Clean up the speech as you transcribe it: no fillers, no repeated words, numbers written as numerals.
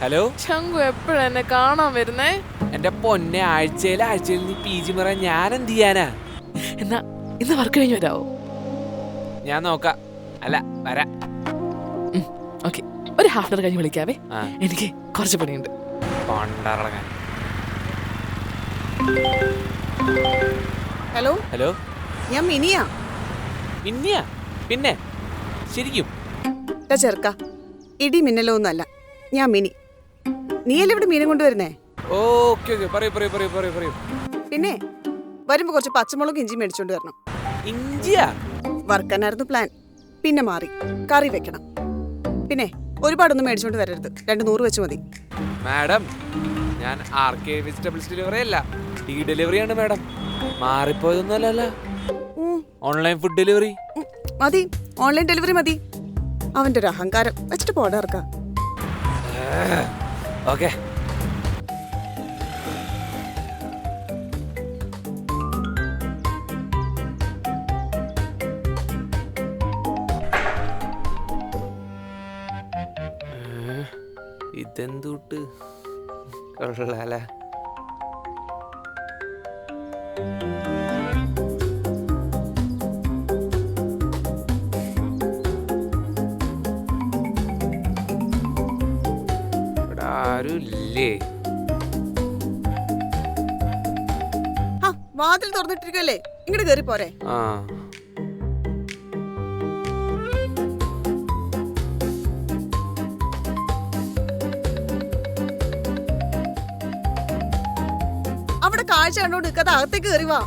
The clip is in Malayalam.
ഹലോ ശങ്കു എപ്പോഴാ എന്നെ കാണാൻ വരുന്നേ? എന്റെ പൊന്നെ, ആഴ്ചയിൽ നീ PG പറയാൻ ഞാൻ എന്ത് ചെയ്യാനാ? എന്നാ ഇന്ന് വർക്ക് കഴിഞ്ഞ് വരാവോ? ഞാൻ നോക്കാം. അല്ല, വരാം. ഓക്കെ, ഒരു ഹാഫ് അവർ കഴിഞ്ഞ് വിളിക്കാവേ. ആ. എനിക്ക് കുറച്ച് പണിയുണ്ട്. കൊണ്ടറങ്ങാൻ. ഹലോ ഹലോ, ഞാൻ മിനിയാ. മിന്നിയാ? പിന്നെ ശരിക്കും? ചെറുക്ക, ഇടി മിന്നലോ ഒന്നല്ല, ഞാൻ മിനി. നീയല്ലേ ഇവിടെ മീനും കൊണ്ടുവരുന്നേ? ഓക്കെ ഓക്കെ, പറയൂ പറയൂ പറയൂ പറയൂ പറയൂ. പിന്നെ വരുമ്പോ കുറച്ച് പച്ചമുളക് ഇഞ്ചി മേടിച്ചോണ്ട് വരണം. ഇഞ്ചിയാ? വറുക്കാനായിരുന്നു പ്ലാൻ, പിന്നെ മാറി. കറി വെക്കണം. പിന്നെ ഒരുപാടൊന്നും മേടിച്ചോണ്ട് വരരുത്, 200 വെച്ച് മതി. മാഡം, ഞാൻ RK വെജിറ്റബിൾസ് ഡെലിവറി അല്ല, ഡെലിവറി ആണ് മാഡം. മാറിപ്പോയതൊന്നും അല്ലല്ലോ. ഓൺലൈൻ ഫുഡ് ഡെലിവറി മതി, ഓൺലൈൻ ഡെലിവറി മതി. അവന്റെ ഒരു അഹങ്കാരം വെച്ചിട്ട് പോടാ ഇറക്കാം. ഓക്കെ. ഇതെന്തൂട്ട് കൊള്ളാല. ഇവിടെ ആരുമില്ലേ? വാതിൽ തുറന്നിട്ടിരിക്കല്ലേ, ഇങ്ങോട്ട് കയറി പോരെ. ആ, അവിടെ കാഴ്ച കണ്ടോണ്ട് നിൽക്കാതെ അകത്തേക്ക് കയറി വാ.